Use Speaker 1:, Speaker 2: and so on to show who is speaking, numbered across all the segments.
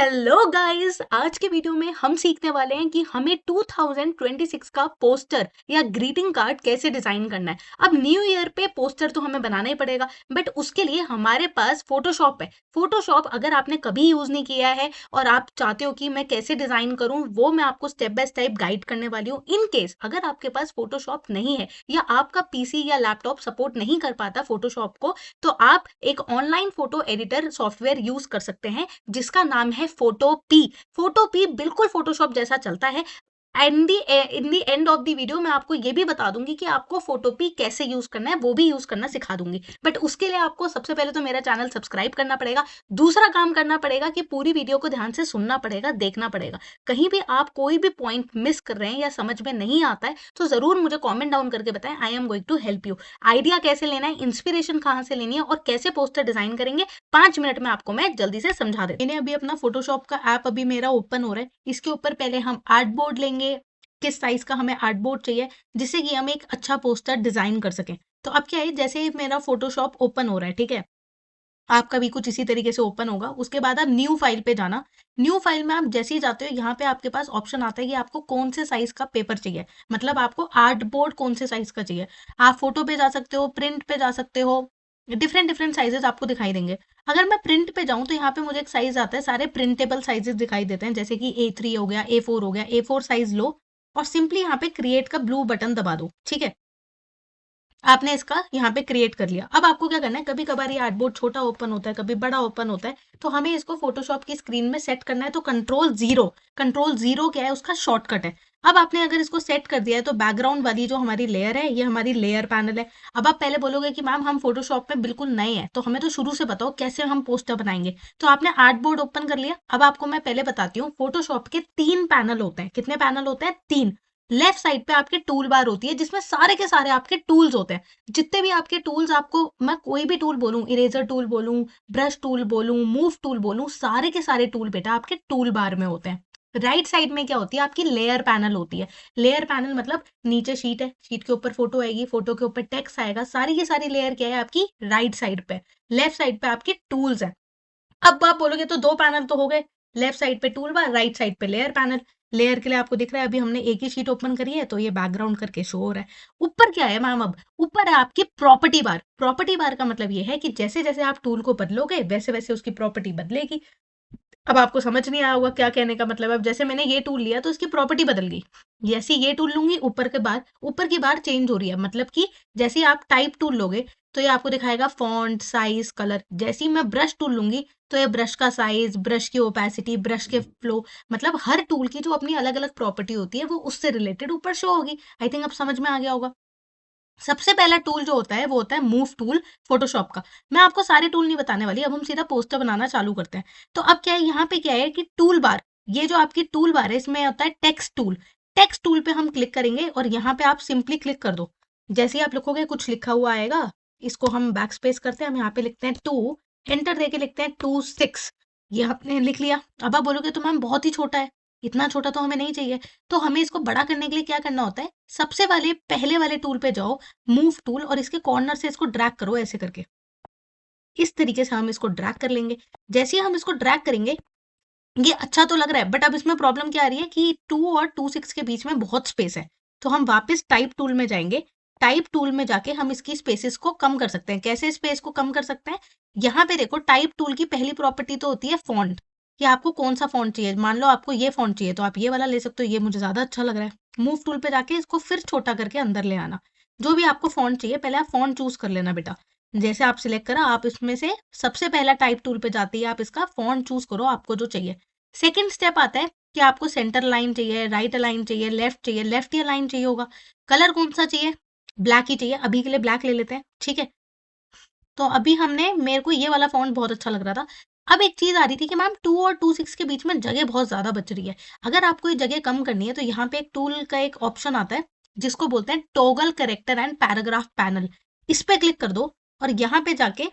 Speaker 1: Hello guys, आज के video में हम सीखने वाले हैं कि हमें 2026 का पोस्टर या ग्रीटिंग कार्ड कैसे डिजाइन करना है। अब न्यू ईयर पे पोस्टर तो हमें बनाना ही पड़ेगा, बट उसके लिए हमारे पास फोटोशॉप है। फोटोशॉप अगर आपने कभी यूज नहीं किया है और आप चाहते हो कि मैं कैसे डिजाइन करूं, वो मैं आपको स्टेप बाय स्टेप गाइड करने वाली हूँ। इन केस अगर आपके पास फोटोशॉप नहीं है या आपका पीसी या लैपटॉप सपोर्ट नहीं कर पाता फोटोशॉप को, तो आप एक online photo editor software use कर सकते हैं जिसका नाम है फोटोपी। फोटोपी बिल्कुल फोटोशॉप जैसा चलता है। इन दी एंड ऑफ द वीडियो मैं आपको ये भी बता दूंगी कि आपको फोटोपी कैसे यूज करना है, वो भी यूज करना सिखा दूंगी। बट उसके लिए आपको सबसे पहले तो मेरा चैनल सब्सक्राइब करना पड़ेगा। दूसरा काम करना पड़ेगा कि पूरी वीडियो को ध्यान से सुनना पड़ेगा, देखना पड़ेगा। कहीं भी आप कोई भी पॉइंट मिस कर रहे हैं या समझ में नहीं आता है तो जरूर मुझे कॉमेंट डाउन करके बताएं। I am going to help you. Idea कैसे लेना है, इंस्पिरेशन कहाँ से लेनी है और कैसे पोस्टर डिजाइन करेंगे, 5 मिनट में आपको मैं जल्दी से समझा देती हूँ। मैंने अभी अपना फोटोशॉप का ऐप अभी मेरा ओपन हो रहा है। इसके ऊपर पहले हम आर्ट बोर्ड लेंगे, किस साइज का हमें आर्ट बोर्ड चाहिए जिससे कि हम एक अच्छा पोस्टर डिजाइन कर सकें। तो अब क्या है, जैसे ही मेरा फोटोशॉप ओपन हो रहा है, ठीक है, आपका भी कुछ इसी तरीके से ओपन होगा। उसके बाद आप न्यू फाइल पे जाना। न्यू फाइल में आप जैसे ही जाते हो, यहाँ पे आपके पास ऑप्शन आता है कि आपको कौन से साइज का पेपर चाहिए, मतलब आपको आर्ट बोर्ड कौन से साइज का चाहिए। आप फोटो पे जा सकते हो, प्रिंट पे जा सकते हो, डिफरेंट डिफरेंट साइजेस आपको दिखाई देंगे। अगर मैं प्रिंट पे जाऊं तो यहाँ पे मुझे एक साइज आता है, सारे प्रिंटेबल साइजेस दिखाई देते हैं, जैसे कि A3 हो गया, A4 हो गया। A4 साइज लो और सिंपली यहाँ पे क्रिएट का ब्लू बटन दबा दो। ठीक है, आपने इसका यहाँ पे क्रिएट कर लिया। अब आपको क्या करना है, कभी कभार ये आर्टबोर्ड छोटा ओपन होता है, कभी बड़ा ओपन होता है, तो हमें इसको फोटोशॉप की स्क्रीन में सेट करना है। तो कंट्रोल 0, कंट्रोल 0 क्या है, उसका शॉर्टकट है। अब आपने अगर इसको सेट कर दिया है तो बैकग्राउंड वाली जो हमारी लेयर है, ये हमारी लेयर पैनल है। अब आप पहले बोलोगे कि मैम हम फोटोशॉप में बिल्कुल नए हैं, तो हमें तो शुरू से बताओ कैसे हम पोस्टर बनाएंगे। तो आपने आर्ट बोर्ड ओपन कर लिया। अब आपको मैं पहले बताती हूँ, फोटोशॉप के 3 पैनल होते हैं। कितने पैनल होते हैं? 3। लेफ्ट साइड पे आपके टूल बार होती है जिसमें सारे के सारे आपके टूल्स होते हैं। जितने भी आपके टूल्स, आपको मैं कोई भी टूल बोलूं, इरेजर टूल बोलूं, ब्रश टूल बोलूं, मूव टूल बोलूं, सारे के सारे टूल बेटा आपके टूल बार में होते हैं। राइट साइड में क्या होती है, आपकी लेयर पैनल होती है। लेयर पैनल मतलब नीचे शीट है, शीट के ऊपर फोटो आएगी, फोटो के ऊपर टेक्स्ट आएगा, सारी की सारी लेयर क्या है आपकी राइट साइड पे। लेफ्ट साइड पे आपके टूल्स है। अब आप बोलोगे तो 2 पैनल तो हो गए, लेफ्ट साइड पे टूल बार, राइट साइड पे लेयर पैनल। लेयर के लिए आपको दिख रहा है, अभी हमने एक ही शीट ओपन करी है तो ये बैकग्राउंड करके शो हो रहा है। ऊपर क्या है मैम, अब ऊपर है आपकी प्रॉपर्टी बार। प्रॉपर्टी बार का मतलब ये है कि जैसे जैसे आप टूल को बदलोगे वैसे वैसे उसकी प्रॉपर्टी बदलेगी। अब आपको समझ नहीं आया होगा क्या कहने का मतलब है। अब जैसे मैंने ये टूल लिया तो इसकी प्रॉपर्टी बदल गई। जैसे ये टूल लूंगी, ऊपर की बार चेंज हो रही है, मतलब कि जैसे ही आप टाइप टूल लोगे तो ये आपको दिखाएगा फॉन्ट, साइज, कलर। जैसे ही मैं ब्रश टूल लूंगी तो ये ब्रश का साइज, ब्रश की ओपेसिटी, ब्रश के फ्लो, मतलब हर टूल की जो अपनी अलग अलग प्रॉपर्टी होती है वो उससे रिलेटेड ऊपर शो होगी। आई थिंक अब समझ में आ गया होगा। सबसे पहला टूल जो होता है वो होता है मूव टूल फोटोशॉप का। मैं आपको सारे टूल नहीं बताने वाली, अब हम सीधा पोस्टर बनाना चालू करते हैं। तो अब क्या है, यहाँ पे क्या है कि टूल बार, ये जो आपकी टूल बार है इसमें होता है टेक्स्ट टूल। टेक्स्ट टूल पे हम क्लिक करेंगे और यहाँ पे आप सिंपली क्लिक कर दो। जैसे ही आप लिखोगे कुछ लिखा हुआ आएगा, इसको हम बैक स्पेस करते हैं, हम यहाँ पे लिखते हैं 2, एंटर देके लिखते हैं 26। ये आपने लिख लिया। अब आप बोलोगे तो मैम बहुत ही छोटा है, इतना छोटा तो हमें नहीं चाहिए। तो हमें इसको बड़ा करने के लिए क्या करना होता है, सबसे वाले पहले वाले टूल पे जाओ, मूव टूल, और इसके कॉर्नर से इसको ड्रैग करो ऐसे करके। इस तरीके से हम इसको ड्रैग कर लेंगे। जैसे ही हम इसको ड्रैग करेंगे, ये अच्छा तो लग रहा है, बट अब इसमें प्रॉब्लम क्या आ रही है कि 2 और 26 के बीच में बहुत स्पेस है। तो हम वापस टाइप टूल में जाएंगे। टाइप टूल में जाके हम इसकी स्पेसेस को कम कर सकते हैं। कैसे स्पेस को कम कर सकते हैं, यहाँ पे देखो, टाइप टूल की पहली प्रॉपर्टी तो होती है फॉन्ट, कि आपको कौन सा फॉन्ट चाहिए। मान लो आपको ये फॉन्ट चाहिए तो आप ये वाला ले सकते हो, ये मुझे ज्यादा अच्छा लग रहा है। मूव टूल पे जाके इसको फिर छोटा करके अंदर ले आना। जो भी आपको फॉन्ट चाहिए पहले आप फॉन्ट चूज कर लेना बेटा। जैसे आप सिलेक्ट करा, आप इसमें से सबसे पहला टाइप टूल पे जाते ही आप इसका फॉन्ट चूज करो आपको जो चाहिए। सेकंड स्टेप आता है कि आपको सेंटर लाइन चाहिए, राइट अलाइन चाहिए, लेफ्ट चाहिए, लेफ्ट ही अलाइन चाहिए होगा। कलर कौन सा चाहिए, ब्लैक ही चाहिए। अभी के लिए ब्लैक ले लेते हैं, ठीक है। तो अभी हमने, मेरे को ये वाला फॉन्ट बहुत अच्छा लग रहा था। अब एक चीज आ रही थी कि मैम 2 और 26 के बीच में जगह बहुत ज्यादा बच रही है। अगर आपको ये जगह कम करनी है तो यहाँ पे एक टूल का एक ऑप्शन आता है जिसको बोलते हैं toggle character and paragraph panel. इस पे क्लिक कर दो और यहाँ पे जाके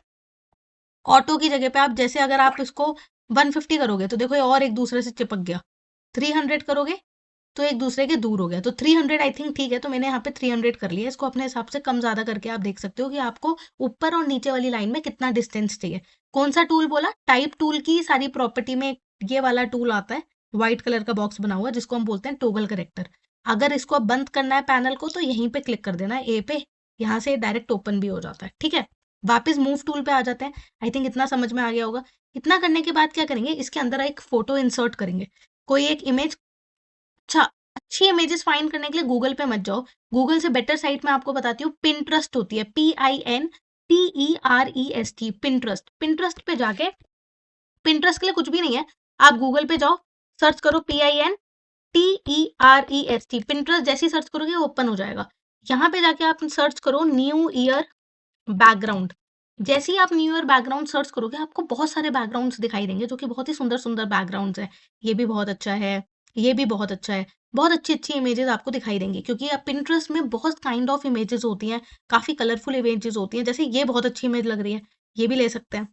Speaker 1: ऑटो की जगह पे आप, जैसे अगर आप इसको 150 करोगे तो देखो ये और एक दूसरे से चिपक गया। 300 करोगे तो एक दूसरे के दूर हो गया। तो 300 आई थिंक ठीक है, तो मैंने यहाँ पे 300 कर लिया। इसको अपने हिसाब से कम ज्यादा करके आप देख सकते हो कि आपको ऊपर और नीचे वाली लाइन में कितना डिस्टेंस चाहिए। कौन सा टूल बोला, टाइप टूल की सारी प्रॉपर्टी में ये वाला टूल आता है, व्हाइट कलर का बॉक्स बना हुआ जिसको हम बोलते हैं टॉगल करेक्टर। अगर इसको अब बंद करना है पैनल को तो यहीं पे क्लिक कर देना है ए पे, यहाँ से डायरेक्ट ओपन भी हो जाता है। ठीक है, वापस मूव टूल पे आ जाते हैं। आई थिंक इतना समझ में आ गया होगा। इतना करने के बाद क्या करेंगे, इसके अंदर एक फोटो इंसर्ट करेंगे, कोई एक इमेज। अच्छा, अच्छी इमेजेस फाइंड करने के लिए गूगल पे मत जाओ, गूगल से बेटर साइट मैं आपको बताती हूँ, पिंटरेस्ट होती है, PINTEREST, पिंटरेस्ट। पिंटरेस्ट पे जाके, पिंटरेस्ट के लिए कुछ भी नहीं है, आप गूगल पे जाओ, सर्च करो PINTEREST, पिंटरेस्ट जैसी सर्च करोगे ओपन हो जाएगा। यहाँ पे जाके आप सर्च करो न्यू ईयर बैकग्राउंड। जैसे ही आप न्यू ईयर बैकग्राउंड सर्च करोगे आपको बहुत सारे बैकग्राउंड्स दिखाई देंगे जो कि बहुत ही सुंदर सुंदर बैकग्राउंड्स हैं। ये भी बहुत अच्छा है, ये भी बहुत अच्छा है, बहुत अच्छी अच्छी इमेजेस आपको दिखाई देंगी, क्योंकि अब पिंटरेस्ट में बहुत काइंड ऑफ इमेजेस होती हैं, काफी कलरफुल इमेजेस होती हैं। जैसे ये बहुत अच्छी इमेज लग रही है, ये भी ले सकते हैं।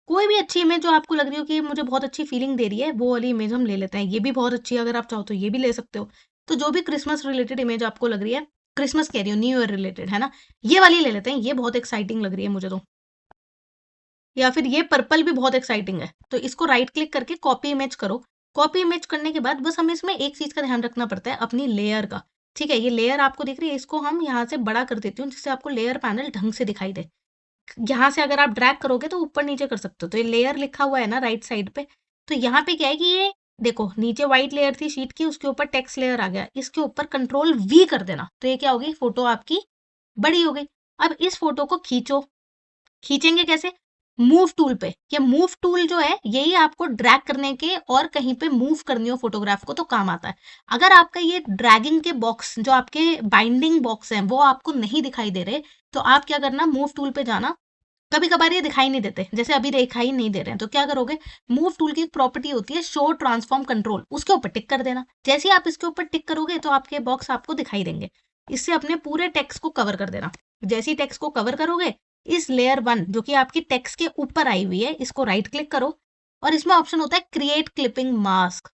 Speaker 1: कोई भी अच्छी इमेज जो आपको लग रही हो कि ये मुझे बहुत अच्छी फीलिंग दे रही है, वो वाली इमेज हम ले लेते हैं। ये भी बहुत अच्छी है, अगर आप चाहो तो ये भी ले सकते हो। तो जो भी क्रिसमस रिलेटेड इमेज आपको लग रही है, क्रिसमस कह रही हूँ, न्यू ईयर रिलेटेड है ना, ये वाली ले लेते हैं, ये बहुत एक्साइटिंग लग रही है मुझे तो। या फिर ये पर्पल भी बहुत एक्साइटिंग है, तो इसको राइट क्लिक करके कॉपी इमेज करो। कॉपी इमेज करने के बाद बस हमें इसमें एक चीज का ध्यान रखना पड़ता है, अपनी लेयर का। ठीक है, ये लेयर आपको दिख रही है, इसको हम यहाँ से बड़ा कर देती हूँ जिससे आपको लेयर पैनल ढंग से दिखाई दे। यहाँ से अगर आप ड्रैग करोगे तो ऊपर नीचे कर सकते हो। तो ये लेयर लिखा हुआ है ना राइट साइड पे, तो यहाँ पे क्या है कि ये देखो, नीचे व्हाइट लेयर थी शीट की, उसके ऊपर टेक्स्ट लेयर आ गया, इसके ऊपर कंट्रोल V कर देना, तो ये क्या होगी, फोटो आपकी बड़ी हो गई। अब इस फोटो को खींचो, खींचेंगे कैसे, मूव टूल पे। ये मूव टूल जो है यही आपको ड्रैग करने के और कहीं पे मूव करनी हो फोटोग्राफ को तो काम आता है। अगर आपका ये ड्रैगिंग के बॉक्स जो आपके बाइंडिंग बॉक्स हैं वो आपको नहीं दिखाई दे रहे, तो आप क्या करना, मूव टूल पे जाना। कभी कभार ये दिखाई नहीं देते, जैसे अभी दिखाई नहीं दे रहे हैं, तो क्या करोगे, मूव टूल की एक प्रॉपर्टी होती है शो ट्रांसफॉर्म कंट्रोल, उसके ऊपर टिक कर देना। जैसे ही आप इसके ऊपर टिक करोगे तो आपके बॉक्स आपको दिखाई देंगे। इससे अपने पूरे टेक्स्ट को कवर कर देना। जैसे ही टेक्स्ट को कवर करोगे, इस लेयर 1 जो कि आपकी टेक्स्ट के ऊपर आई हुई है, इसको राइट क्लिक करो और इसमें ऑप्शन होता है क्रिएट क्लिपिंग मास्क,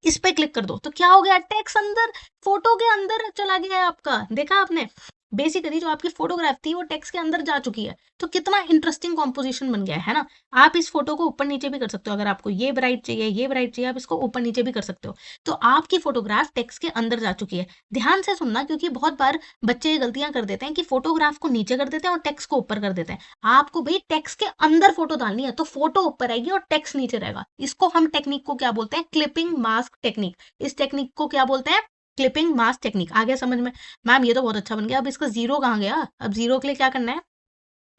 Speaker 1: इस पे क्लिक कर दो। तो क्या हो गया, टेक्स्ट अंदर, फोटो के अंदर चला गया है आपका। देखा आपने, बेसिकली जो आपकी फोटोग्राफ थी वो टेक्स्ट के अंदर जा चुकी है। तो कितना इंटरेस्टिंग कॉम्पोजिशन बन गया है ना। आप इस फोटो को ऊपर नीचे भी कर सकते हो, अगर आपको ये ब्राइट चाहिए, ये ब्राइट चाहिए, आप इसको ऊपर नीचे भी कर सकते हो। तो आपकी फोटोग्राफ टेक्स्ट के अंदर जा चुकी है। ध्यान से सुनना, क्योंकि बहुत बार बच्चे ये गलतियां कर देते हैं कि फोटोग्राफ को नीचे कर देते हैं और टेक्स्ट को ऊपर कर देते हैं। आपको भाई टेक्स्ट के अंदर फोटो डालनी है, तो फोटो ऊपर आएगी और टेक्स्ट नीचे रहेगा। इसको हम टेक्निक को क्या बोलते हैं, क्लिपिंग मास्क टेक्निक। इस टेक्निक को क्या बोलते हैं, क्लिपिंग मास्क टेक्निक। आ गया समझ में। मैम ये तो बहुत अच्छा बन गया, अब इसका जीरो कहाँ गया, अब जीरो के लिए क्या करना है,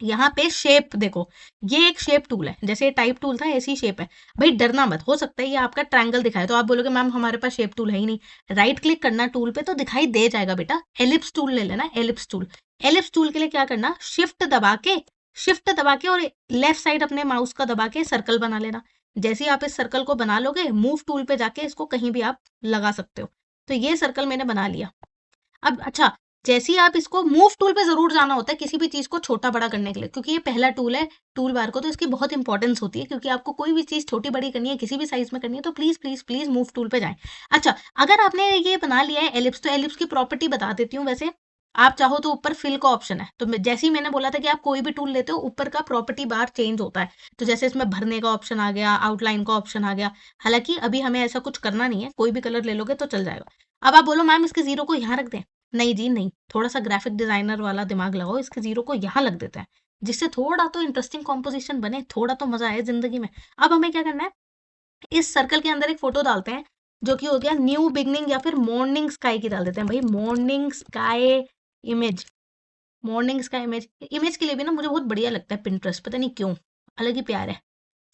Speaker 1: यहाँ पे शेप देखो, ये एक शेप टूल है, जैसे टाइप टूल था ऐसी शेप है। भाई डरना मत, हो सकता है ये आपका ट्रायंगल दिखाए तो आप बोलोगे मैम हमारे पास शेप टूल है ही नहीं। राइट क्लिक करना टूल पे तो दिखाई दे जाएगा बेटा। एलिप्स टूल ले लेना, एलिप्स टूल। एलिप्स टूल के लिए क्या करना, शिफ्ट दबा के और लेफ्ट साइड अपने माउस का दबा के सर्कल बना लेना। जैसे ही आप इस सर्कल को बना लोगे, मूव टूल पे जाके इसको कहीं भी आप लगा सकते हो। तो ये सर्कल मैंने बना लिया। अब अच्छा, जैसे ही आप इसको मूव टूल पे जरूर जाना होता है किसी भी चीज को छोटा बड़ा करने के लिए, क्योंकि ये पहला टूल है टूल बार को, तो इसकी बहुत इंपॉर्टेंस होती है, क्योंकि आपको कोई भी चीज छोटी बड़ी करनी है, किसी भी साइज में करनी है, तो please please please move tool पे जाएं। अच्छा, अगर आपने ये बना लिया है एलिप्स, तो एलिप्स की प्रॉपर्टी बता देती हूँ। वैसे आप चाहो तो ऊपर फिल का ऑप्शन है, तो जैसे ही मैंने बोला था कि आप कोई भी टूल लेते हो ऊपर का प्रॉपर्टी बार चेंज होता है। तो जैसे इसमें भरने का ऑप्शन आ गया, आउटलाइन का ऑप्शन आ गया। हालांकि अभी हमें ऐसा कुछ करना नहीं है, कोई भी कलर ले लोगे तो चल जाएगा। अब आप बोलो मैम इसके जीरो को यहाँ रख दें, नहीं जी नहीं, थोड़ा सा ग्राफिक डिजाइनर वाला दिमाग लगाओ, इसके जीरो को यहाँ लग देते हैं, जिससे थोड़ा तो इंटरेस्टिंग कॉम्पोजिशन बने, थोड़ा तो मजा आए जिंदगी में। अब हमें क्या करना है, इस सर्कल के अंदर एक फोटो डालते हैं जो कि हो गया न्यू बिगनिंग, या फिर मॉर्निंग स्काई की डाल देते हैं भाई, morning sky image. Morning sky image, image के लिए भी ना मुझे बहुत बढ़िया लगता है पिंटरेस्ट, पता नहीं क्यों, अलग ही प्यार है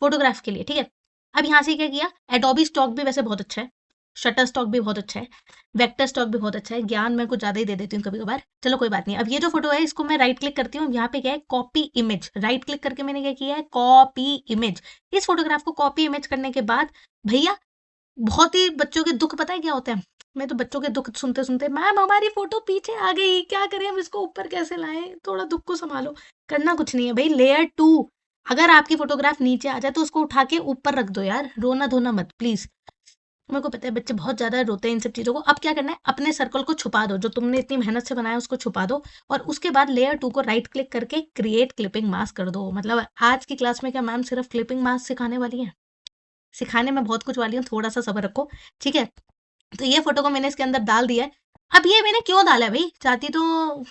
Speaker 1: फोटोग्राफ के लिए। ठीक है, अब यहाँ से क्या किया, एडोबी स्टॉक भी वैसे बहुत अच्छा है, शटर स्टॉक भी बहुत अच्छा है, वेक्टर स्टॉक भी बहुत अच्छा है। ज्ञान मैं कुछ ज्यादा ही दे देती हूँ कभी कभार, चलो कोई बात नहीं। अब ये जो फोटो है इसको मैं राइट क्लिक करती हूँ, यहाँ पे क्या है, कॉपी इमेज। राइट क्लिक करके मैंने क्या किया है, कॉपी इमेज। इस फोटोग्राफ को कॉपी इमेज करने के बाद भैया, बहुत ही बच्चों के दुख पता है क्या होते हैं, मैं तो बच्चों के दुख सुनते सुनते, मैम हमारी फोटो पीछे आ गई, क्या करें हम इसको ऊपर कैसे लाएं, थोड़ा दुख को संभालो। करना कुछ नहीं है भाई, लेयर 2, अगर आपकी फोटोग्राफ नीचे आ जाए तो उसको उठा के ऊपर रख दो यार, रोना धोना मत प्लीज। मेरे को पता है बच्चे बहुत ज्यादा रोते हैं इन सब चीजों को। अब क्या करना है, अपने सर्कल को छुपा दो, जो तुमने इतनी मेहनत से बनाया उसको छुपा दो, और उसके बाद लेयर 2 को राइट क्लिक करके क्रिएट क्लिपिंग मास्क कर दो। मतलब आज की क्लास में क्या मैम सिर्फ क्लिपिंग मास्क सिखाने वाली है? सिखाने में बहुत कुछ वाली हूँ, थोड़ा सा सब्र रखो, ठीक है। तो ये फोटो को मैंने इसके अंदर डाल दिया है। अब ये मैंने क्यों डाला है भाई, चाहती तो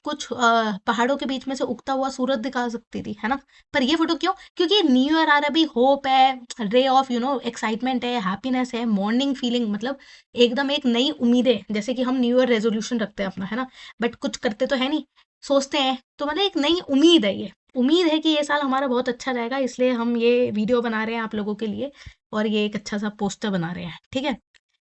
Speaker 1: कुछ पहाड़ों के बीच में से उगता हुआ सूरज दिखा सकती थी, है ना। पर ये फोटो क्यों, क्योंकि न्यू ईयर आ रहा है भाई, होप है, रे ऑफ एक्साइटमेंट है, हैप्पीनेस है, मॉर्निंग फीलिंग, मतलब एकदम एक नई उम्मीदें, जैसे कि हम न्यू ईयर रेजोल्यूशन रखते हैं अपना, है ना। बट कुछ करते तो है नहीं, सोचते हैं, तो मतलब एक नई उम्मीद है, ये उम्मीद है कि ये साल हमारा बहुत अच्छा जाएगा, इसलिए हम ये वीडियो बना रहे हैं आप लोगों के लिए, और ये एक अच्छा सा पोस्टर बना रहे हैं, ठीक है।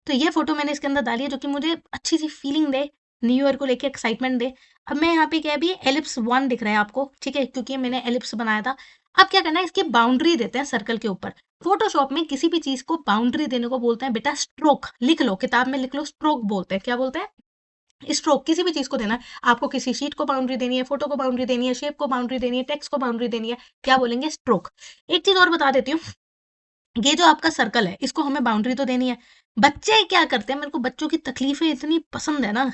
Speaker 1: तो ये फोटो मैंने इसके अंदर डाली है, जो कि मुझे अच्छी सी फीलिंग दे, न्यू ईयर को लेके एक्साइटमेंट दे। अब मैं यहाँ पे क्या है, अभी एलिप्स 1 दिख रहा है आपको, ठीक है, क्योंकि मैंने एलिप्स बनाया था। अब क्या करना है, इसकी बाउंड्री देते हैं सर्कल के ऊपर। फोटोशॉप में किसी भी चीज को बाउंड्री देने को बोलते हैं बेटा स्ट्रोक, लिख लो किताब में, लिख लो, स्ट्रोक बोलते हैं, क्या बोलते हैं, स्ट्रोक। किसी भी चीज को देना है आपको, किसी शीट को बाउंड्री देनी है, फोटो को बाउंड्री देनी है, शेप को बाउंड्री देनी है, टेक्स्ट को बाउंड्री देनी है, क्या बोलेंगे, स्ट्रोक। एक चीज और बता देती हूँ, ये जो आपका सर्कल है, इसको हमें बाउंड्री तो देनी है। बच्चे क्या करते हैं, मेरे को बच्चों की तकलीफें इतनी पसंद है ना,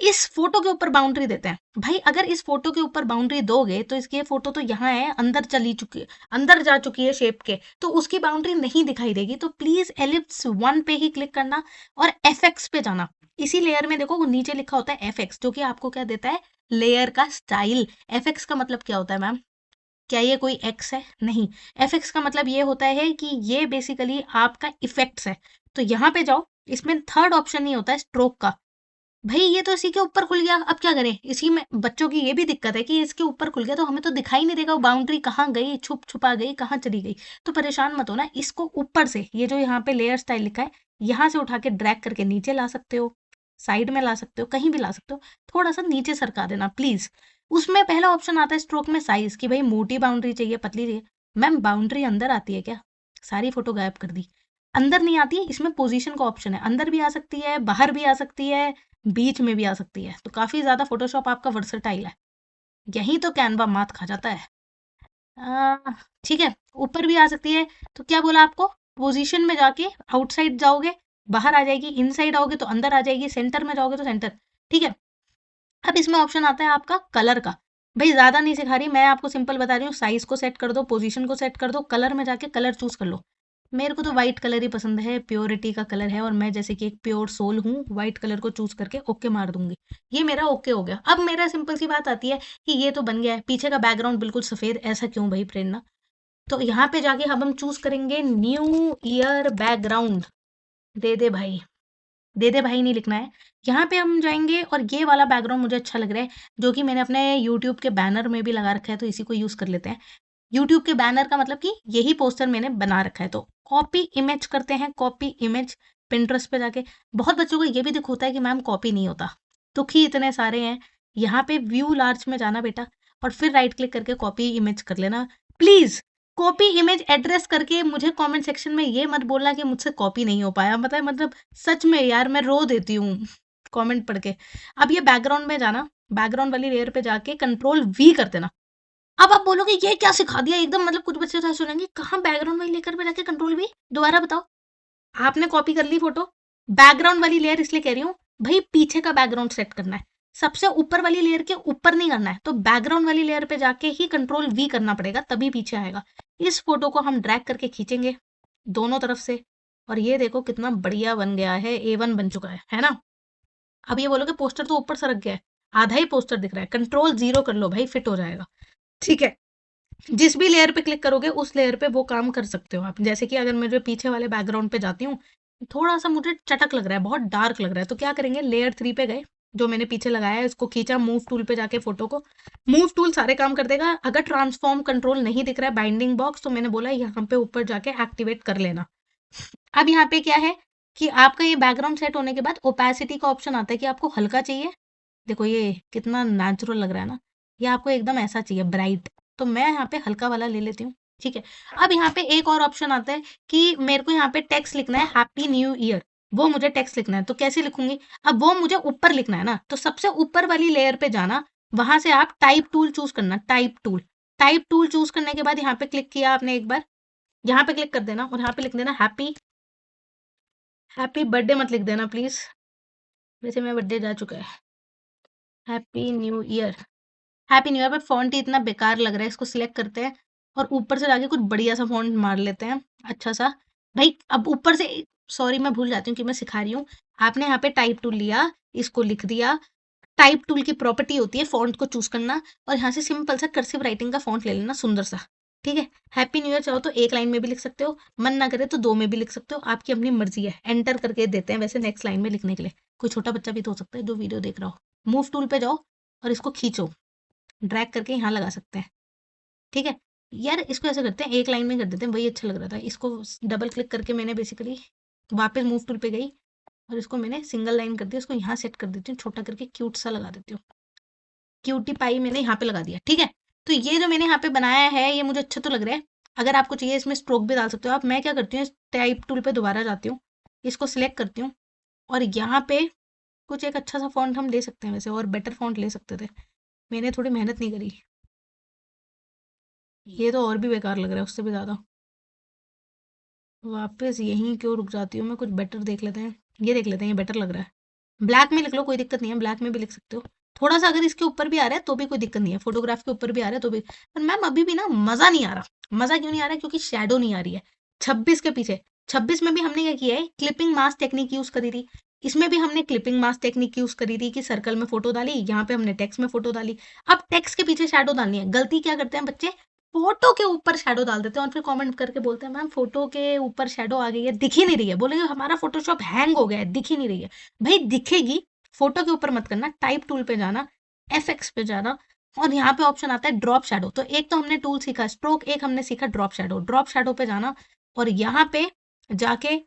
Speaker 1: इस फोटो के ऊपर बाउंड्री देते हैं। भाई अगर इस फोटो के ऊपर बाउंड्री दोगे, तो इसकी ये फोटो तो यहाँ है, अंदर चली चुकी है, अंदर जा चुकी है शेप के, तो उसकी बाउंड्री नहीं दिखाई देगी। तो प्लीज एलिप्स 1 पे ही क्लिक करना और एफएक्स पे जाना। इसी लेयर में देखो, वो नीचे लिखा होता है एफएक्स, जो कि आपको क्या देता है, लेयर का स्टाइल। एफएक्स का मतलब क्या होता है मैम, क्या ये कोई एक्स है, नहीं। एफएक्स का मतलब ये होता है कि ये बेसिकली आपका इफेक्ट्स है। तो यहाँ पे जाओ, इसमें थर्ड ऑप्शन नहीं होता है स्ट्रोक का। भाई ये तो इसी के ऊपर खुल गया, अब क्या करें, इसी में बच्चों की ये भी दिक्कत है कि इसके ऊपर खुल गया तो हमें तो दिखाई नहीं देगा वो बाउंड्री कहाँ गई, छुप छुपा गई, कहाँ चली गई। तो परेशान मत हो ना, इसको ऊपर से, ये जो यहाँ पे लेयर स्टाइल लिखा है, यहाँ से उठा के ड्रैग करके नीचे ला सकते हो, साइड में ला सकते हो, कहीं भी ला सकते हो, थोड़ा सा नीचे सरका देना प्लीज। उसमें पहला ऑप्शन आता है स्ट्रोक में साइज, की भाई मोटी बाउंड्री चाहिए, पतली चाहिए। मैम बाउंड्री अंदर आती है क्या, सारी फोटो गायब कर दी। अंदर नहीं आती है, इसमें पोजीशन का ऑप्शन है, अंदर भी आ सकती है, बाहर भी आ सकती है, बीच में भी आ सकती है। तो काफी ज्यादा फोटोशॉप आपका वर्सटाइल है, यही तो कैनवा मात खा जाता है। आ, ठीक है, ऊपर भी आ सकती है। तो क्या बोला आपको, पोजीशन में जाके आउटसाइड जाओगे, बाहर आ जाएगी, इनसाइड आओगे तो अंदर आ जाएगी, सेंटर में जाओगे तो सेंटर, ठीक है। अब इसमें ऑप्शन आता है आपका कलर का। भाई ज्यादा नहीं सिखा रही मैं आपको, सिंपल बता रही हूँ, साइज को सेट कर दो, पोजीशन को सेट कर दो, कलर में जाके कलर चूज कर लो। मेरे को तो व्हाइट कलर ही पसंद है, प्योरिटी का कलर है, और मैं जैसे कि एक प्योर सोल हूँ, व्हाइट कलर को चूज करके ओके मार दूंगी। ये मेरा ओके हो गया। अब मेरा सिंपल सी बात आती है कि ये तो बन गया है, पीछे का बैकग्राउंड बिल्कुल सफेद, ऐसा क्यों भाई प्रेरणा। तो यहाँ पे जाके अब हम चूज करेंगे न्यू ईयर बैकग्राउंड। दे दे भाई, दे दे भाई नहीं लिखना है। यहाँ पे हम जाएंगे, और ये वाला बैकग्राउंड मुझे अच्छा लग रहा है, जो कि मैंने अपने यूट्यूब के बैनर में भी लगा रखा है, तो इसी को यूज कर लेते हैं। यूट्यूब के बैनर का मतलब कि यही पोस्टर मैंने बना रखा है, तो कॉपी इमेज करते हैं, कॉपी इमेज, पिंटरेस्ट पे जाके। बहुत बच्चों को ये भी दुख होता है कि मैम कॉपी नहीं होता, दुख ही इतने सारे हैं। यहाँ पे व्यू लार्ज में जाना बेटा, और फिर राइट क्लिक करके कॉपी इमेज कर लेना प्लीज। कॉपी इमेज एड्रेस करके मुझे कमेंट सेक्शन में ये मत बोलना कि मुझसे कॉपी नहीं हो पाया, मतलब सच में यार मैं रो देती हूँ कमेंट पढ़ के। अब ये बैकग्राउंड में जाना, बैकग्राउंड वाली लेयर पे जाके कंट्रोल वी कर देना। अब आप बोलोगे ये क्या सिखा दिया एकदम, मतलब कुछ बच्चे तो सुनेंगे, कहाँ बैकग्राउंड वाली लेकर पे जाके कंट्रोल वी, दोबारा बताओ। आपने कॉपी कर ली फोटो, बैकग्राउंड वाली लेयर इसलिए कह रही हूँ, भाई पीछे का बैकग्राउंड सेट करना है, सबसे ऊपर वाली लेयर के ऊपर नहीं करना है, तो बैकग्राउंड वाली लेयर पे जाके ही कंट्रोल वी करना पड़ेगा, तभी पीछे आएगा। इस फोटो को हम ड्रैग करके खींचेंगे दोनों तरफ से, और ये देखो कितना बढ़िया बन गया है, A1 बन चुका है ना। अब ये बोलोगे पोस्टर तो ऊपर सरक गया है, आधा ही पोस्टर दिख रहा है, कंट्रोल 0 कर लो भाई, फिट हो जाएगा, ठीक है। जिस भी लेयर पे क्लिक करोगे उस लेयर पे वो काम कर सकते हो आप। जैसे कि अगर मैं जो पीछे वाले बैकग्राउंड पे जाती हूँ, थोड़ा सा मुझे चटक लग रहा है, बहुत डार्क लग रहा है, तो क्या करेंगे, लेयर 3 पे गए, जो मैंने पीछे लगाया है इसको खींचा, मूव टूल पे जाके फोटो को, मूव टूल सारे काम कर देगा। अगर ट्रांसफॉर्म कंट्रोल नहीं दिख रहा है, बाइंडिंग बॉक्स, तो मैंने बोला यहाँ पे ऊपर जाके एक्टिवेट कर लेना। अब यहाँ पे क्या है कि आपका ये बैकग्राउंड सेट होने के बाद ओपेसिटी का ऑप्शन आता है कि आपको हल्का चाहिए, देखो ये कितना नेचुरल लग रहा है ना, ये आपको एकदम ऐसा चाहिए ब्राइट, तो मैं यहाँ पे हल्का वाला ले लेती हूँ, ठीक है। अब यहाँ पे एक और ऑप्शन आता है कि मेरे को यहाँ पे टेक्स्ट लिखना है हैप्पी न्यू ईयर, वो मुझे टेक्स्ट लिखना है, तो कैसे लिखूंगी, अब वो मुझे ऊपर लिखना है ना, तो सबसे ऊपर वाली लेयर पे जाना, वहां से आप टाइप टूल चूज करना, type tool. Type tool choose करने के बाद यहाँ पे क्लिक किया आपने एक बार, यहाँ पे क्लिक कर देना, और यहाँ पे लिख देना हैप्पी, हैप्पी बर्थडे मत लिख देना प्लीज, वैसे मेरा बर्थडे जा चुका है। Happy new year, happy new year पे फॉन्ट ही इतना बेकार लग रहा है, इसको सिलेक्ट करते हैं और ऊपर से जाके कुछ बढ़िया सा फॉन्ट मार लेते हैं, अच्छा सा, भाई अब ऊपर से, सॉरी मैं भूल जाती हूँ कि मैं सिखा रही हूँ। आपने यहाँ पे टाइप टूल लिया, इसको लिख दिया। टाइप टूल की प्रॉपर्टी होती है फॉन्ट को चूज करना, और यहाँ से सिंपल सा कर्सिव राइटिंग का फॉन्ट ले लेना, सुंदर सा। ठीक है। हैप्पी न्यू ईयर चाहो तो एक लाइन में भी लिख सकते हो, मन ना करे तो दो में भी लिख सकते हो, आपकी अपनी मर्जी है। एंटर करके देते हैं वैसे नेक्स्ट लाइन में लिखने के लिए। कोई छोटा बच्चा भी तो हो सकता है जो वीडियो देख रहा हो। मूव टूल पे जाओ और इसको खींचो, ड्रैग करके यहाँ लगा सकते हैं। ठीक है। यार इसको ऐसा करते हैं, एक लाइन में कर देते हैं, वही अच्छा लग रहा था। इसको डबल क्लिक करके मैंने बेसिकली वापस मूव टूल पे गई और इसको मैंने सिंगल लाइन कर दिया। इसको यहाँ सेट कर देती हूँ, छोटा करके क्यूट सा लगा देती हूँ। क्यूटी पाई मैंने यहाँ पे लगा दिया। ठीक है। तो ये जो मैंने यहाँ पे बनाया है ये मुझे अच्छा तो लग रहा है। अगर आपको चाहिए इसमें स्ट्रोक भी डाल सकते हो आप। मैं क्या करती हूँ, इस टाइप टूल पे दोबारा जाती हूँ, इसको सिलेक्ट करती हूँ, और यहाँ पे कुछ एक अच्छा सा फॉन्ट हम ले सकते हैं वैसे, और बेटर फॉन्ट ले सकते थे। मैंने थोड़ी मेहनत नहीं करी, ये तो और भी बेकार लग रहा है उससे भी ज़्यादा। वापस यहीं क्यों रुक जाती हूँ मैं, कुछ बेटर देख लेते हैं। ये देख लेते हैं, ये बेटर लग रहा है। ब्लैक में लिख लो, कोई दिक्कत नहीं है, ब्लैक में भी लिख सकते हो। थोड़ा सा अगर इसके ऊपर भी आ रहा है तो भी कोई दिक्कत नहीं है, फोटोग्राफ के ऊपर भी आ रहा है तो भी। पर मैम अभी भी ना मजा नहीं आ रहा। मजा क्यों नहीं आ रहा है? क्योंकि शेडो नहीं आ रही है। 26 के पीछे, 26 में भी हमने क्या किया है, क्लिपिंग मास्क टेक्निक यूज करी थी। इसमें भी हमने क्लिपिंग मास्क टेक्निक यूज करी थी कि सर्कल में फोटो डाली, यहाँ पे हमने टेक्स्ट में फोटो डाली। अब टेक्स्ट के पीछे शेडो डालनी है। गलती क्या करते हैं बच्चे, फोटो के ऊपर शेडो डाल देते हैं और फिर कमेंट करके बोलते हैं मैम फोटो के ऊपर शेडो आ गई है, दिख ही नहीं रही है। बोलेंगे हमारा फोटोशॉप हैंग हो गया है, दिख ही नहीं रही है। भाई दिखेगी, फोटो के ऊपर मत करना। टाइप टूल पे जाना, एफएक्स पे जाना, और यहाँ पे ऑप्शन आता है ड्रॉप शेडो। तो एक तो हमने टूल सीखा स्ट्रोक, एक हमने सीखा ड्रॉप शेडो। ड्रॉप शेडो पे जाना और यहाँ पे जाके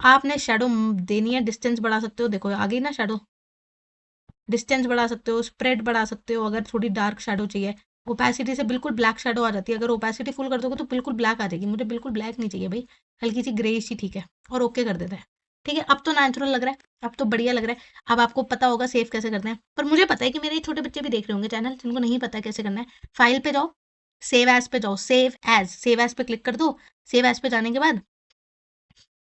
Speaker 1: आपने शेडो देनी है। डिस्टेंस बढ़ा सकते हो, देखो आ गई ना शेडो। डिस्टेंस बढ़ा सकते हो, स्प्रेड बढ़ा सकते हो अगर थोड़ी डार्क शेडो चाहिए। ओपेसिटी से बिल्कुल ब्लैक शेडो आ जाती है। अगर ओपेसिटी फुल कर दोगे तो बिल्कुल ब्लैक आ जाएगी। मुझे बिल्कुल ब्लैक नहीं चाहिए भाई, हल्की सी ग्रेइश ही ठीक है। और ओके कर देते हैं। ठीक है, अब तो नेचुरल लग रहा है, अब तो बढ़िया लग रहा है। अब आपको पता होगा सेव कैसे करना है। पर मुझे पता है कि मेरे छोटे बच्चे भी देख रहे होंगे चैनल, जिनको नहीं पता कैसे करना है। फाइल पे जाओ, सेव एज पे जाओ, सेव एज पे क्लिक कर दो। सेव एज पे जाने के बाद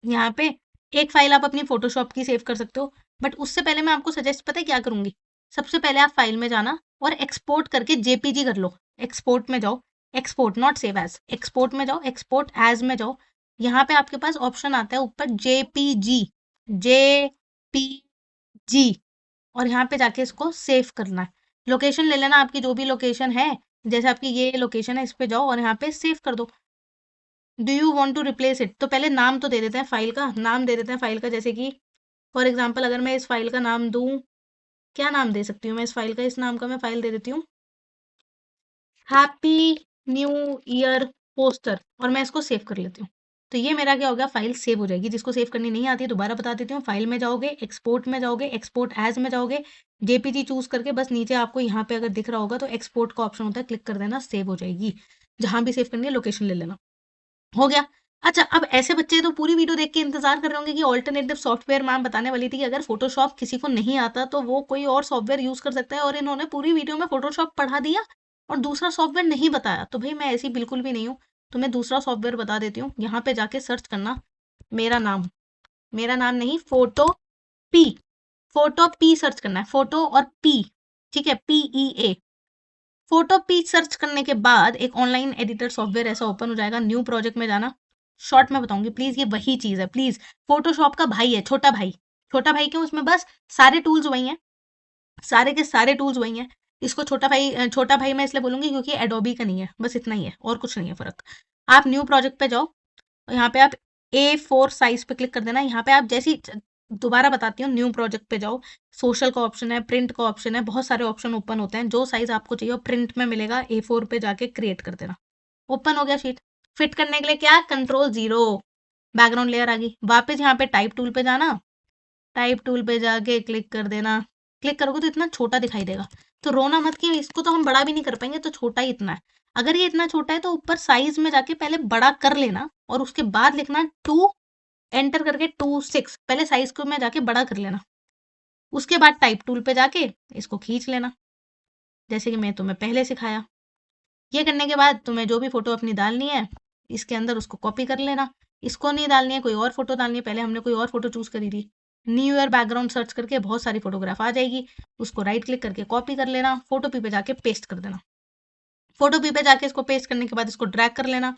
Speaker 1: यहाँ पे एक फाइल आप अपनी फोटोशॉप की सेव कर सकते हो। बट उससे पहले मैं आपको सजेस्ट पता है क्या करूंगी, सबसे पहले आप फाइल में जाना और एक्सपोर्ट करके जेपीजी कर लो। एक्सपोर्ट में जाओ, export not save as, export में जाओ, एक्सपोर्ट एज में जाओ। यहाँ पे आपके पास ऑप्शन आता है ऊपर जेपीजी, जेपीजी, और यहाँ पे जाके इसको सेव करना है। लोकेशन ले लेना आपकी जो भी लोकेशन है, जैसे आपकी ये लोकेशन है इस पे जाओ और यहाँ पे सेव कर दो। Do you want to replace it, तो पहले नाम तो दे देते हैं फाइल का, नाम दे देते हैं फाइल का। जैसे कि फॉर एग्जांपल अगर मैं इस फाइल का नाम दूं, क्या नाम दे सकती हूँ मैं इस फाइल का, इस नाम का मैं फाइल दे देती हूँ हैप्पी न्यू ईयर पोस्टर, और मैं इसको सेव कर लेती हूँ। तो ये मेरा क्या होगा, फाइल सेव हो जाएगी। जिसको सेव करनी नहीं आती है दोबारा बता देती हूँ, फाइल में जाओगे, एक्सपोर्ट में जाओगे, एक्सपोर्ट एज में जाओगे, जेपीजी चूज करके बस नीचे आपको यहाँ पे अगर दिख रहा होगा तो एक्सपोर्ट का ऑप्शन होता है, क्लिक कर देना, सेव हो जाएगी। जहां भी सेव करनी है लोकेशन ले लेना, हो गया। अच्छा अब ऐसे बच्चे तो पूरी वीडियो देख के इंतजार कर रहे होंगे कि ऑल्टरनेटिव सॉफ्टवेयर मैम बताने वाली थी कि अगर फोटोशॉप किसी को नहीं आता तो वो कोई और सॉफ्टवेयर यूज कर सकता है, और इन्होंने पूरी वीडियो में फोटोशॉप पढ़ा दिया और दूसरा सॉफ्टवेयर नहीं बताया। तो भाई मैं ऐसी बिल्कुल भी नहीं हूँ, तुम्हें दूसरा सॉफ्टवेयर बता देती हूँ। यहाँ पे जाके सर्च करना मेरा नाम, मेरा नाम नहीं, photo P, photo P search करना है, फोटो और पी, ठीक है, PEA। फोटो पी सर्च करने के बाद एक ऑनलाइन एडिटर सॉफ्टवेयर ऐसा ओपन हो जाएगा। न्यू प्रोजेक्ट में जाना, शॉर्ट में बताऊंगी प्लीज, ये वही चीज है प्लीज। फोटोशॉप का भाई है, छोटा भाई। छोटा भाई क्यों, उसमें बस सारे टूल्स वही हैं, सारे के सारे टूल्स वही हैं। इसको छोटा भाई, छोटा भाई मैं इसलिए बोलूंगी क्योंकि एडोबी का नहीं है, बस इतना ही है और कुछ नहीं है फर्क। आप न्यू प्रोजेक्ट पे जाओ, यहाँ पे आप A4 साइज पे क्लिक कर देना। यहाँ पे आप जैसी, दोबारा बताती हूँ, न्यू प्रोजेक्ट पे जाओ, सोशल का ऑप्शन है, प्रिंट का ऑप्शन है, बहुत सारे ऑप्शन ओपन होते हैं। जो साइज आपको चाहिए प्रिंट में मिलेगा, A4 पे जाके क्रिएट कर देना। ओपन हो गया शीट। फिट करने के लिए क्या, Ctrl 0, बैकग्राउंड लेयर आ गई। वापस यहाँ पे टाइप टूल पे जाना, टाइप टूल पे जाके क्लिक कर देना। क्लिक करोगे तो इतना छोटा दिखाई देगा, तो रोना मत कि इसको तो हम बड़ा भी नहीं कर पाएंगे, तो छोटा ही इतना है। अगर ये इतना छोटा है तो ऊपर साइज में जाके पहले बड़ा कर लेना और उसके बाद लिखना 2, एंटर करके 2 6, पहले साइज को में जाके बड़ा कर लेना। उसके बाद टाइप टूल पे जाके इसको खींच लेना, जैसे कि मैं तुम्हें पहले सिखाया। ये करने के बाद तुम्हें जो भी फोटो अपनी डालनी है इसके अंदर उसको कॉपी कर लेना। इसको नहीं डालनी है, कोई और फोटो डालनी है, पहले हमने कोई और फोटो चूज करी थी। न्यू ईयर बैकग्राउंड सर्च करके बहुत सारी फोटोग्राफ आ जाएगी, उसको राइट क्लिक करके कॉपी कर लेना, फोटो पी पे जाके पेस्ट कर देना। फोटो पी पे जाके इसको पेस्ट करने के बाद इसको ड्रैग कर लेना,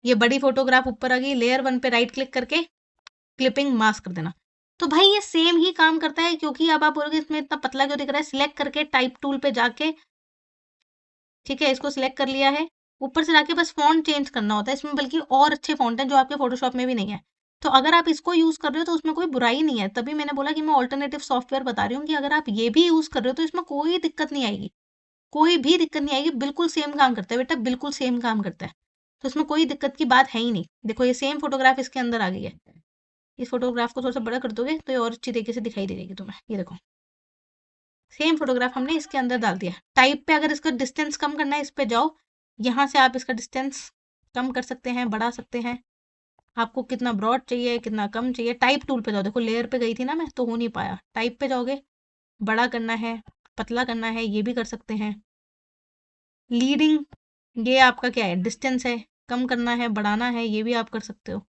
Speaker 1: ये बड़ी फोटोग्राफ ऊपर आ गई, लेयर 1 पे राइट क्लिक करके क्लिपिंग मास्क कर देना। तो भाई ये सेम ही काम करता है, क्योंकि अब आप बोलोगे इसमें इतना पतला क्यों दिख रहा है, सिलेक्ट करके टाइप टूल पे जाके, ठीक है, इसको सिलेक्ट कर लिया है, ऊपर से जाके बस फॉन्ट चेंज करना होता है इसमें, बल्कि और अच्छे फॉन्ट हैं जो आपके फोटोशॉप में भी नहीं है। तो अगर आप इसको यूज कर रहे हो तो उसमें कोई बुराई नहीं है, तभी मैंने बोला कि मैं ऑल्टरनेटिव सॉफ्टवेयर बता रही हूँ कि अगर आप ये भी यूज कर रहे हो तो इसमें कोई दिक्कत नहीं आएगी, कोई भी दिक्कत नहीं आएगी, बिल्कुल सेम काम करता है बेटा, बिल्कुल सेम काम करता है। तो इसमें कोई दिक्कत की बात है ही नहीं। देखो ये सेम फोटोग्राफ इसके अंदर आ गई है, इस फोटोग्राफ को थोड़ा सा बड़ा कर दोगे तो ये और अच्छी तरीके से दिखाई दे जाएगी तुम्हें। ये देखो सेम फोटोग्राफ हमने इसके अंदर डाल दिया। टाइप पे अगर इसका डिस्टेंस कम करना है, इस पे जाओ, यहाँ से आप इसका डिस्टेंस कम कर सकते हैं, बढ़ा सकते हैं, आपको कितना ब्रॉड चाहिए कितना कम चाहिए। टाइप टूल पे जाओ, देखो लेयर पे गई थी ना मैं तो हो नहीं पाया, टाइप पे जाओगे, बड़ा करना है पतला करना है ये भी कर सकते हैं। लीडिंग ये आपका क्या है, डिस्टेंस है, कम करना है बढ़ाना है ये भी आप कर सकते हो।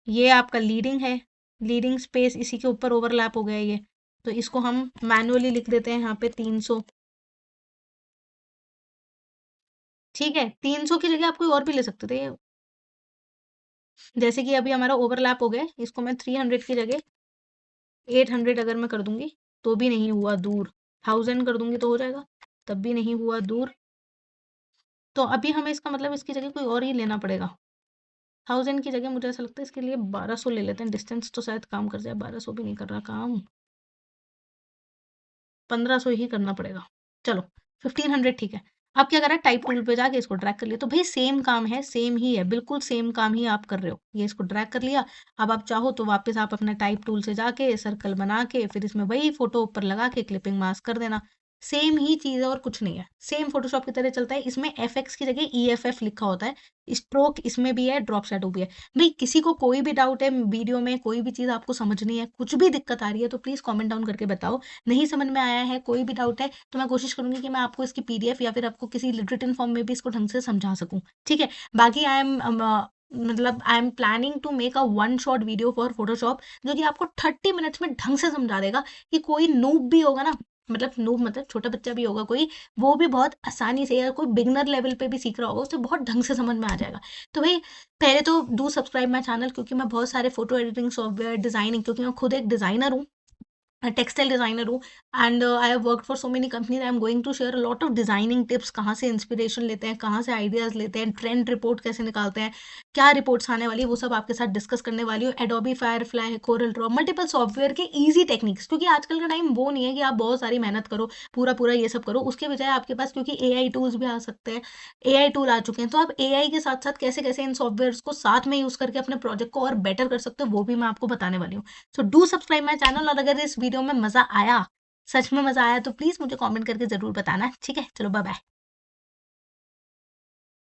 Speaker 1: ये आपका लीडिंग है, लीडिंग स्पेस इसी के ऊपर ओवरलैप हो गया ये, तो इसको हम मैनुअली लिख देते हैं यहाँ पे 300। ठीक है, 300 की जगह आप कोई और भी ले सकते थे, जैसे कि अभी हमारा ओवरलैप हो गया, इसको मैं 300 की जगह 800 अगर मैं कर दूंगी तो भी नहीं हुआ दूर, 1000 कर दूंगी तो हो जाएगा, तब भी नहीं हुआ दूर। तो अभी हमें इसका मतलब इसकी जगह कोई और ही लेना पड़ेगा। 1000 की जगह मुझे ऐसा लगता है इसके लिए 1200 ले लेते हैं, डिस्टेंस तो शायद काम कर जाए, 1200 भी नहीं कर रहा काम, 1500 ही करना पड़ेगा। चलो 1500 ठीक है। अब क्या करा, टाइप टूल पे जाके इसको ड्रैग कर लिया, तो भाई सेम काम है, सेम ही है, बिल्कुल सेम काम ही आप कर रहे हो। ये इसको ड्रैग कर लिया, अब आप चाहो तो वापस आप अपने टाइप टूल से जाके सर्कल बना के फिर इसमें वही फोटो ऊपर लगा के क्लिपिंग मास्क कर देना। सेम ही चीज है और कुछ नहीं है, सेम फोटोशॉप की तरह चलता है। इसमें FX की जगह EFF लिखा होता है, स्ट्रोक इसमें भी है, ड्रॉप शैडो भी है। भाई किसी को कोई भी डाउट है वीडियो में, कोई भी चीज आपको समझनी है, कुछ भी दिक्कत आ रही है तो प्लीज कमेंट डाउन करके बताओ। नहीं समझ में आया है, कोई भी डाउट है, तो मैं कोशिश करूंगी कि मैं आपको इसकी PDF या फिर आपको किसी रिटन फॉर्म में भी इसको ढंग से समझा सकूं। ठीक है, बाकी आई एम मतलब I am planning to make a one shot video for Photoshop, जो कि आपको 30 मिनट्स में ढंग से समझा देगा, कि कोई नूब भी होगा ना, मतलब नूब मतलब छोटा बच्चा भी होगा कोई, वो भी बहुत आसानी से, या कोई बिगनर लेवल पे भी सीख रहा होगा, उसे बहुत ढंग से समझ में आ जाएगा। तो भाई पहले तो डू सब्सक्राइब माई चैनल, क्योंकि मैं बहुत सारे फोटो एडिटिंग सॉफ्टवेयर, डिजाइनिंग, क्योंकि मैं खुद एक डिजाइनर हूँ, टेक्सटाइल डिजाइनर हूँ, and I have worked for so many companies. I am going to share a lot of designing tips, कहाँ से इंस्पिरेशन लेते हैं, कहाँ से आइडियाज लेते हैं, ट्रेंड रिपोर्ट कैसे निकालते हैं, क्या रिपोर्ट्स आने वाली है, वो सब आपके साथ डिस्कस करने वाली हूँ। एडोबी फायरफ्लाई है, कोरल ड्रॉ, मल्टीपल सॉफ्टवेयर के ईजी टेक्निक्स, क्योंकि आजकल का टाइम वो नहीं है कि आप बहुत सारी मेहनत करो, पूरा पूरा ये सब करो, उसके बजाय आपके पास क्योंकि AI टूल्स भी आ सकते हैं, AI टूल आ चुके हैं, तो आप AI के साथ साथ कैसे कैसे इन सॉफ्टवेयर को साथ में यूज करके अपने प्रोजेक्ट को और बेटर कर सकते हो, वो भी मैं आपको बताने वाली हूँ। So do subscribe my channel, और अगर इस वीडियो में मजा आया, सच में मजा आया, तो प्लीज मुझे कमेंट करके जरूर बताना। ठीक है, चलो बाय बाय।